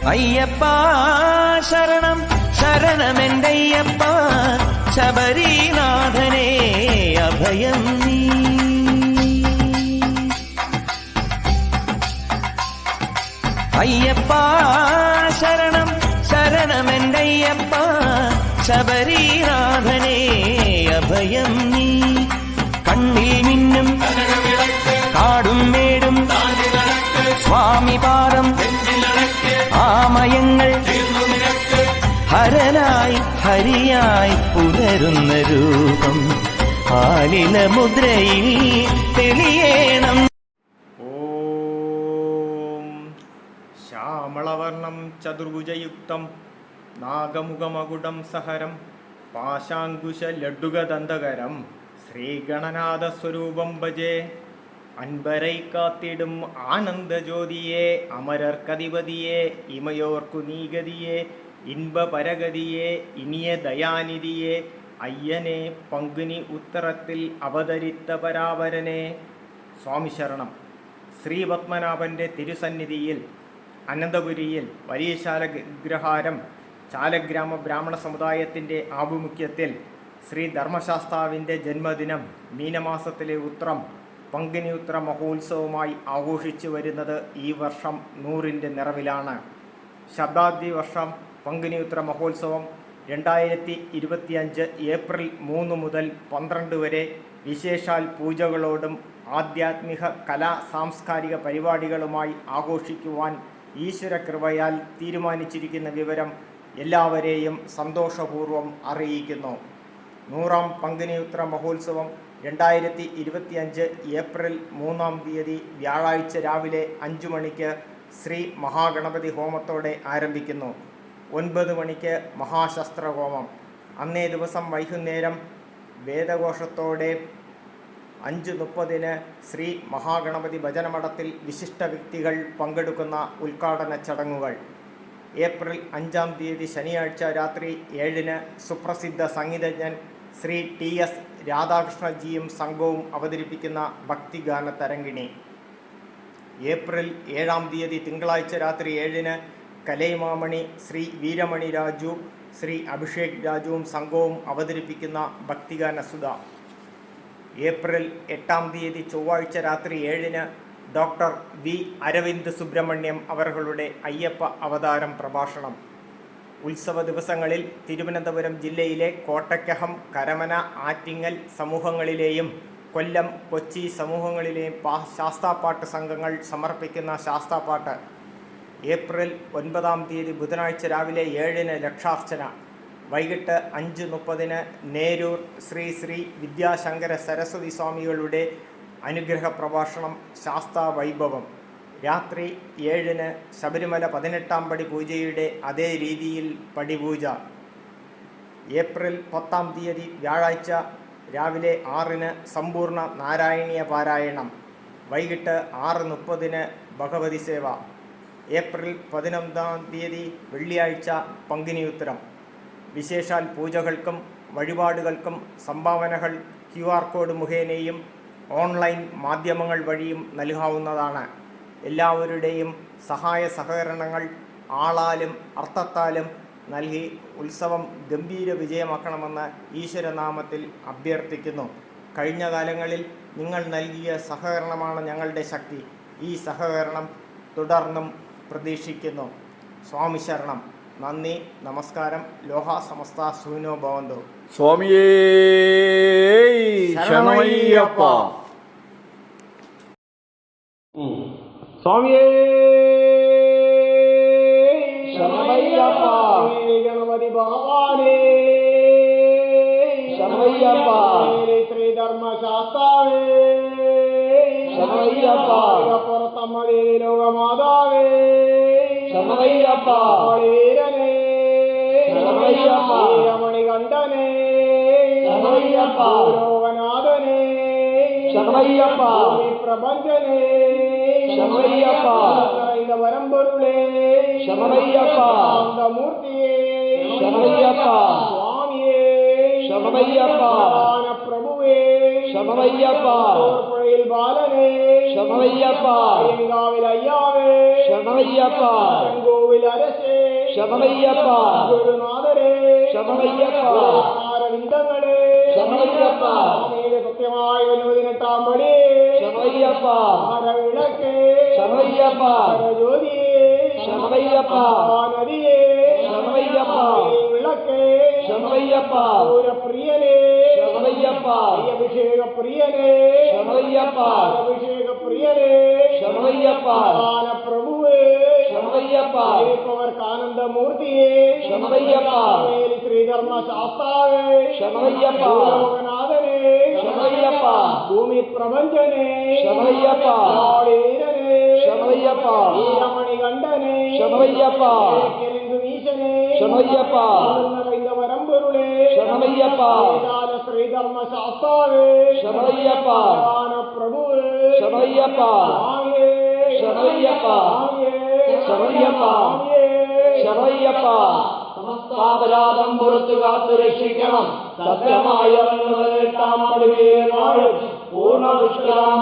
അയ്യപ്പ ശരണം ശരണമെന്തയ്യപ്പ, ശബരിനാഥനേ അഭയം നീ. അയ്യപ്പ ശരണം ശരണമെന്തയ്യപ്പ, ശബരിനാഥനേ അഭയം നീ. കണ്ണിൽ മിന്നും കാടും മേടും സ്വാമി പാദം ആമയങ്ങൾ ഹരനായി ഹരിയായി പുലരുന്ന രൂപം ആലില മുദ്രയിൽ തെളിയേണം. ഓം ശ്യാമളവർണം ചതുർഭുജയുക്തം നാഗമുഖമകുടം സഹരം പാശാങ്കുശ ലഡ്ഡുകദന്തകരം ശ്രീഗണനാഥസ്വരൂപം ഭജേ. അൻപരൈ കാത്തിടും ആനന്ദജ്യോതിയെ അമരർക്കധിപതിയെ ഇമയോർക്കു നീഗതിയെ ഇൻപ പരഗതിയെ ഇനിയ ദയാനിധിയെ അയ്യനെ പങ്കുനി ഉത്തരത്തിൽ അവതരിത്ത പരാവരനെ. സ്വാമി ശരണം. ശ്രീപത്മനാഭൻ്റെ തിരുസന്നിധിയിൽ അനന്തപുരിയിൽ വലിയ ശാലഗ്രഹാരം ചാലഗ്രാമ ബ്രാഹ്മണ സമുദായത്തിൻ്റെ ആഭിമുഖ്യത്തിൽ ശ്രീ ധർമ്മശാസ്താവിൻ്റെ ജന്മദിനം മീനമാസത്തിലെ ഉത്രം പങ്കുനി ഉത്ര മഹോത്സവമായി ആഘോഷിച്ചു വരുന്നത് ഈ വർഷം 100ൻ്റെ നിറവിലാണ്. ശതാബ്ദി വർഷം പങ്കുനി ഉത്ര മഹോത്സവം 2025 ഏപ്രിൽ 3 മുതൽ 12 വരെ വിശേഷാൽ പൂജകളോടും ആധ്യാത്മിക കലാ സാംസ്കാരിക പരിപാടികളുമായി ആഘോഷിക്കുവാൻ ഈശ്വരകൃപയാൽ തീരുമാനിച്ചിരിക്കുന്ന വിവരം എല്ലാവരെയും സന്തോഷപൂർവ്വം അറിയിക്കുന്നു. 100ാം പങ്കുനി ഉത്ര മഹോത്സവം 2025 ഏപ്രിൽ 3-ാം തീയതി വ്യാഴാഴ്ച രാവിലെ 5 മണിക്ക് ശ്രീ മഹാഗണപതി ഹോമത്തോടെ ആരംഭിക്കുന്നു. 9 മണിക്ക് മഹാശസ്ത്രഹോമം. അന്നേ ദിവസം വൈകുന്നേരം വേദഘോഷത്തോടെ 5:30 ശ്രീ മഹാഗണപതി ഭജനമഠത്തിൽ വിശിഷ്ട വ്യക്തികൾ പങ്കെടുക്കുന്ന ഉദ്ഘാടന ചടങ്ങുകൾ. ഏപ്രിൽ 5-ാം തീയതി ശനിയാഴ്ച രാത്രി 7-ന് സുപ്രസിദ്ധ സംഗീതജ്ഞൻ ശ്രീ TS രാധാകൃഷ്ണജിയും സംഘവും അവതരിപ്പിക്കുന്ന ഭക്തിഗാന തരംഗിണി. ഏപ്രിൽ 7-ാം തീയതി തിങ്കളാഴ്ച രാത്രി 7-ന് കലൈമാമണി ശ്രീ വീരമണി രാജു, ശ്രീ അഭിഷേക് രാജുവും സംഘവും അവതരിപ്പിക്കുന്ന ഭക്തിഗാനസുധ. ഏപ്രിൽ 8-ാം തീയതി ചൊവ്വാഴ്ച രാത്രി 7-ന് ഡോക്ടർ വി അരവിന്ദ് സുബ്രഹ്മണ്യം അവരുടെ അയ്യപ്പ അവതാരം പ്രഭാഷണം. ഉത്സവ ദിവസങ്ങളിൽ തിരുവനന്തപുരം ജില്ലയിലെ കോട്ടയ്ക്കകം, കരമന, ആറ്റിങ്ങൽ സമൂഹങ്ങളിലെയും കൊല്ലം, കൊച്ചി സമൂഹങ്ങളിലെയും ശാസ്താപ്പാട്ട് സംഘങ്ങൾ സമർപ്പിക്കുന്ന ശാസ്താപ്പാട്ട്. ഏപ്രിൽ 9-ാം തീയതി ബുധനാഴ്ച രാവിലെ 7-ന് ലക്ഷാർച്ചന. വൈകിട്ട് 5:30-ന് നേരൂർ ശ്രീ ശ്രീ വിദ്യാശങ്കര സരസ്വതി സ്വാമികളുടെ അനുഗ്രഹ പ്രഭാഷണം ശാസ്താ വൈഭവം. രാത്രി 7-ന് ശബരിമല 18-ാം പടി പൂജയുടെ അതേ രീതിയിൽ പടിപൂജ. ഏപ്രിൽ 10-ാം തീയതി വ്യാഴാഴ്ച രാവിലെ 6-ന് സമ്പൂർണ്ണ നാരായണീയ പാരായണം. വൈകിട്ട് 6:30-ന് ഭഗവതി സേവ. ഏപ്രിൽ 11-ാം തീയതി വെള്ളിയാഴ്ച പങ്കുനി ഉത്തരം. വിശേഷാൽ പൂജകൾക്കും വഴിപാടുകൾക്കും സംഭാവനകൾ QR കോഡ് മുഖേനയും ഓൺലൈൻ മാധ്യമങ്ങൾ വഴിയും നൽകാവുന്നതാണ്. എല്ലാവരുടെയും സഹായ സഹകരണങ്ങൾ ആളാലും അർത്ഥത്താലും നൽകി ഉത്സവം ഗംഭീര വിജയമാക്കണമെന്ന് ഈശ്വരനാമത്തിൽ അഭ്യർത്ഥിക്കുന്നു. കഴിഞ്ഞ കാലങ്ങളിൽ നിങ്ങൾ നൽകിയ സഹകരണമാണ് ഞങ്ങളുടെ ശക്തി. ഈ സഹകരണം തുടർന്നും പ്രതീക്ഷിക്കുന്നു. സ്വാമി ശരണം. നന്ദി, നമസ്കാരം. ലോഹ സമസ്ത സൂനോ ഭവന്തു. സ്വാമിയേ ശരണമയ്യപ്പ. സ്വാമിയേ ശരണമയ്യപ്പ. ഗണപതി ഭഗവാനേ ശരണമയ്യപ്പ. ശ്രീധർമ്മശാസ്താവേ ശരണമയ്യപ്പ. പുറത്തമ്മതേ ലോകമാതാവേ ശരണമയ്യപ്പ. വീരനേ ശരണമയ്യപ്പ. വീരമണികണ്ഠനേ ശരണമയ്യപ്പ. ലോകനാഥനേ ശരണമയ്യപ്പ. പ്രപഞ്ചനേ ശരണമയ്യപ്പ. വരമ്പൊരുളേ ശരണമയ്യപ്പ. മൂർത്തിയേ ശരണമയ്യപ്പ. സ്വാമിയേ ശരണമയ്യപ്പ. പ്രഭുവേ ശരണമയ്യപ്പ. പുഴയിൽ ബാലനേ ശരണമയ്യപ്പ. അയ്യങ്കാവിൽ അയ്യാവേ ശരണമയ്യപ്പ. കോവിൽ അരശ ശരണമയ്യപ്പ ഗുരുനാഥരെ ശരണമയ്യപ്പ അരവിന്ദങ്ങളെ ശരണമയ്യപ്പ സ്വാമിയുടെ സത്യമായ 18 പടി ശരണമയ്യപ്പ വിളക്ക് ശരണമയ്യപ്പ ജ്യോതിയെ ശരണമയ്യപ്പ നദിയെ ശരണമയ്യപ്പ വിളക്ക് ശരണമയ്യപ്പ പ്രിയനെ ശരണമയ്യപ്പ അഭിഷേക പ്രിയനെ ശരണമയ്യപ്പ അഭിഷേക പ്രിയനെ ശരണമയ്യപ്പ പ്രഭുവേ ശരണമയ്യപ്പ ആനന്ദമൂർത്തിയെ ശരണമയ്യപ്പ ശ്രീധർമ്മ ശാസ്താവേ ശരണമയ്യപ്പ ലോകനാഥനെ ശരണമയ്യപ്പ ഭൂമി പ്രപഞ്ചനെ ശരണമയ്യപ്പ ശരണമയ്യപ്പ വീരമണികണ്ഠനെ ശരണമയ്യപ്പ നീശനെ ശരണമയ്യപ്പ വരമ്പൊരുളെ ശരണമയ്യപ്പ ശ്രീധർമ്മ ശാസ്താവേ ശരണമയ്യപ്പ പ്രഭുവേ ശരണമയ്യപ്പ ശരണമയ്യപ്പ ശരണമയ്യപ്പ ശരണമയ്യപ്പ പാപരാധം പുറത്തു കാത്തു രക്ഷിക്കണം സത്യമായ 18 പടിവേറും പൂർണ്ണ ദുഷ്കരാം